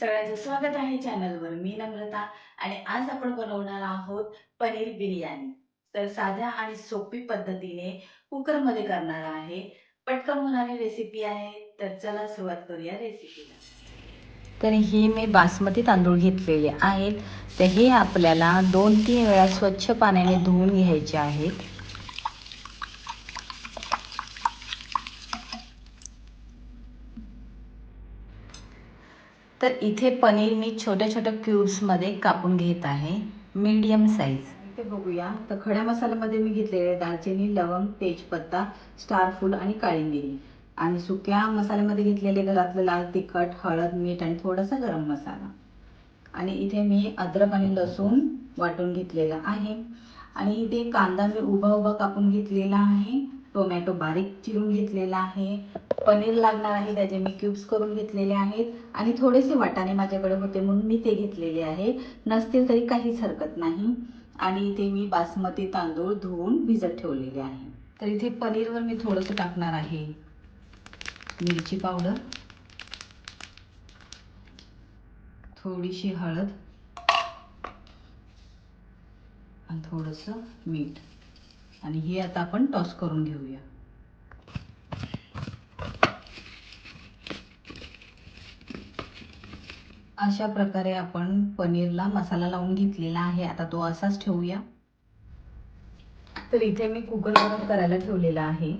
सगळ्यांचं स्वागत आहे चॅनलवर. मी नम्रता आणि आज आपण बनवणार आहोत पनीर बिर्याणी. तर साध्या आणि सोपी पद्धतीने कुकरमध्ये करणार आहे. पटकन होणारी रेसिपी आहे. तर चला सुरुवात करूया रेसिपीला. तर हे मी बासमती तांदूळ घेतलेले आहेत. तर हे आपल्याला 2-3 वेळा स्वच्छ पाण्याने धुवून घ्यायचे आहेत. तर इथे पनीर मी छोट्या छोट्या क्यूब्समध्ये कापून घेत आहे, मीडियम साईज. इथे बघूया. तर खड्या मसाल्यामध्ये मी घेतलेले दालचिनी, लवंग, तेजपत्ता, स्टार फूल आणि काळी मिरी. आणि सुक्या मसाल्यामध्ये घेतलेले घरातलं लाल तिखट, हळद, मीठ आणि थोडासा गरम मसाला. आणि इथे मी अद्रक आणि लसूण वाटून घेतलेला आहे. आणि इथे कांदा मी उभा उभा कापून घेतलेला आहे. टोमॅटो बारीक चिरून घेतलेला आहे. पनीर लागणार आहे, त्याचे मी क्यूब्स करून घेतलेले आहेत. आणि थोडेसे वाटाणे माझ्याकडे होते म्हणून मी ते घेतलेले आहे. नसतील तरी काहीच हरकत नाही. आणि इथे मी बासमती तांदूळ धुवून भिजत ठेवलेले आहे. तर इथे पनीरवर मी थोडंसं टाकणार आहे मिरची पावडर, थोडीशी हळद आणि थोडंसं मीठ. आणि हे आता आपण टॉस करून घेऊया. अशा प्रकारे आपण पनीरला मसाला लावून घेतलेला आहे. आता तो असाच ठेवूया. तर इथे मी कुकर गरम करायला ठेवलेला आहे.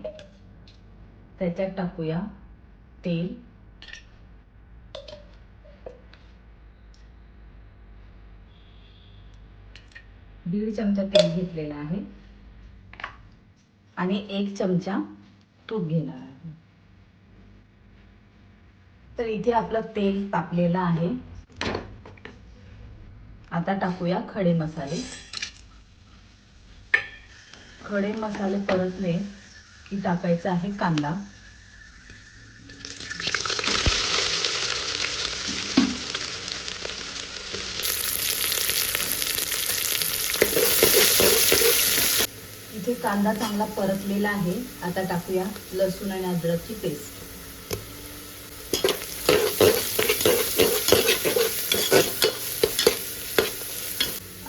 त्याच्यात टाकूया तेल. दीड चमचा तेल घेतलेला आहे आणि 1 चमचा तूप घेणार आहे. तर इथे आपलं तेल तापलेलं आहे. आता टाकूया खडे मसाले. खडे मसाले परतले की टाकायचा आहे कांदा. इथे कांदा चांगला परतलेला आहे. आता टाकूया लसूण आणि अद्रकची पेस्ट.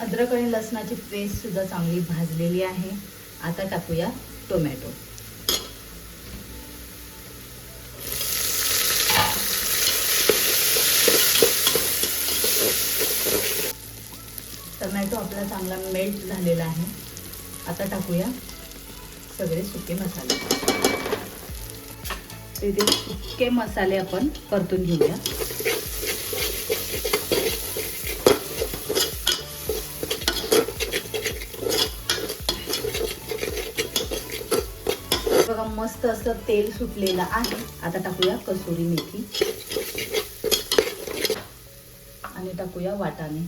अद्रक आणि लसणाची पेस्ट सुद्धा चांगली भाजलेली आहे. आता टाकूया टोमॅटो. टोमॅटो आपला चांगला मेल्ट झालेला आहे. आता टाकूया सगळे सुके मसाले. इथे सुके मसाले आपण परतून घेऊया. बघा मस्त असं तेल सुटलेलं आहे. आता टाकूया कसुरी मेथी आणि टाकूया वाटाणे.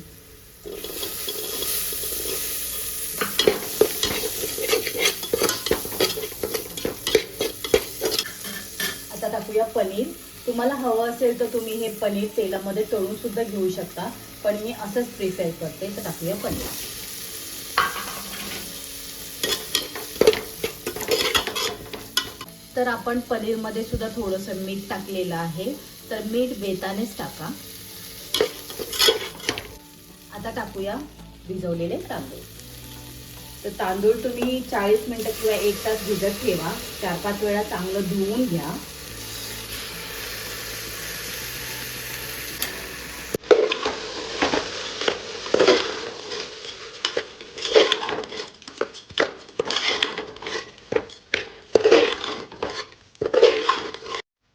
आता टाकूया पनीर. तुम्हाला हवं असेल तर तुम्ही हे पनीर तेलामध्ये तळून सुद्धा घेऊ शकता, पण मी असंच प्रिफर करते. तर टाकूया पनीर. तर आपण पनीरमध्ये सुद्धा थोडंसं मीठ टाकलेलं आहे. तर मीठ बेतानेच टाका. आता टाकूया भिजवलेले तांदूळ. तर तांदूळ तुम्ही 40 मिनिटं किंवा 1 तास भिजत ठेवा. 4-5 वेळा चांगलं धुवून घ्या.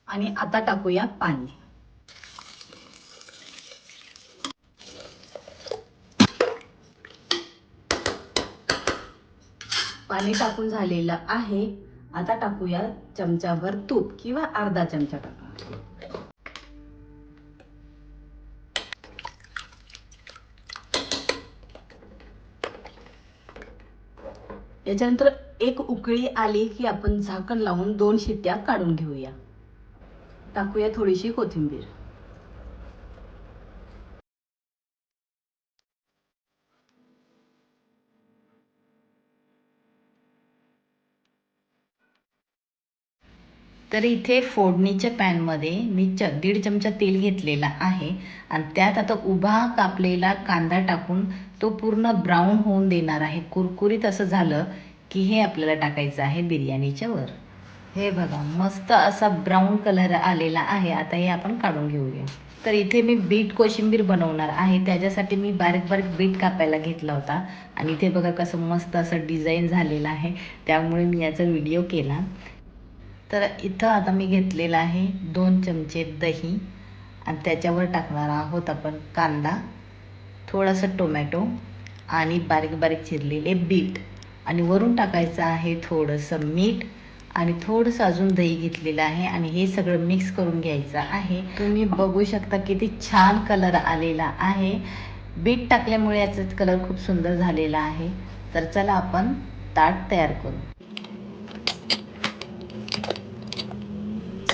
आणि आता टाकूया पाणी. पाणी टाकून झालेलं आहे. आता टाकूया चमचाभर तूप किंवा अर्धा चमचा टाका. याच्यानंतर एक उकळी आली की आपण झाकण लावून 2 शिट्ट्या काढून घेऊया. टाकूया थोडीशी कोथिंबीर. तर इथे फोडणीच्या पॅनमध्ये मी 1.5 चमचा तेल घेतलेला आहे आणि त्यात आता उभा कापलेला कांदा टाकून तो पूर्ण ब्राऊन होऊन देणार आहे. कुरकुरीत असं झालं की हे आपल्याला टाकायचं आहे बिर्याणीच्या वर. हे बघा मस्त असा ब्राऊन कलर आलेला आहे. आता हे आपण काढून घेऊया. तर इथे मी बीट कोशिंबीर बनवणार आहे. त्याच्यासाठी मी बारीक बारीक बीट कापायला घेतला होता आणि इथे बघा कसं मस्त असं डिझाईन झालेलं आहे, त्यामुळे मी याचा व्हिडिओ केला. तर इथं आता मी घेतलेला आहे 2 चमचे दही आणि त्याच्यावर टाकणार आहोत आपण कांदा, थोडंसं टोमॅटो आणि बारीक बारीक चिरलेले बीट आणि वरून टाकायचं आहे थोडंसं मीठ आणि थोडंसं अजून दही घेतलेलं आहे आणि हे सगळं मिक्स करून घ्यायचं आहे. तुम्ही बघू शकता किती छान कलर आलेला आहे. बीट टाकल्यामुळे याचा कलर खूप सुंदर झालेला आहे. तर चला आपण ताट तयार करू.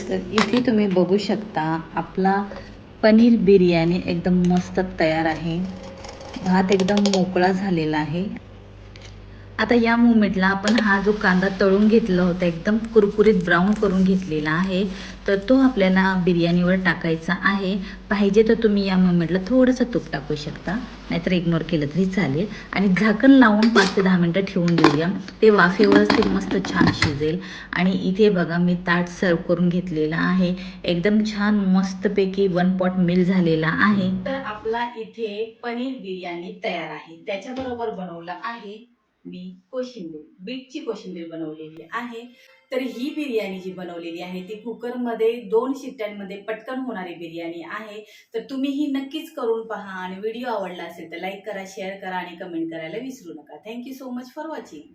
तर इथे तुम्ही बघू शकता आपला पनीर बिर्याणी एकदम मस्त तयार आहे. भात एकदम मोकळा झालेला आहे. आता या मोमेंटला आपण हा जो कांदा तळून घेतला होता एकदम कुरकुरीत ब्राऊन करून घेतलेला आहे, तर तो आपल्याला बिर्याणीवर टाकायचा आहे. पाहिजे तर तुम्ही या मोमेंटला थोडंसं तूप टाकू शकता, नाहीतर इग्नोर केलं तरी चालेल. आणि झाकण लावून 5 ते 10 मिनटं ठेवून देऊया. ते वाफेवरच ते मस्त छान शिजेल. आणि इथे बघा मी ताट सर्व करून घेतलेला आहे. एकदम छान मस्तपैकी 1 पॉट मील झालेला आहे. तर आपला इथे पनीर बिर्याणी तयार आहे. त्याच्याबरोबर बनवलं आहे मी कोशिंबीर, बीटची कोशिंबीर बनवलेली आहे. तर ही बिर्याणी जी बनवलेली आहे ती कुकरमध्ये 2 शिट्ट्यांमध्ये पटकन होणारी बिर्याणी आहे. तर तुम्ही ही नक्कीच करून पहा आणि व्हिडिओ आवडला असेल तर लाईक करा, शेअर करा आणि कमेंट करायला विसरू नका. Thank you so much for watching.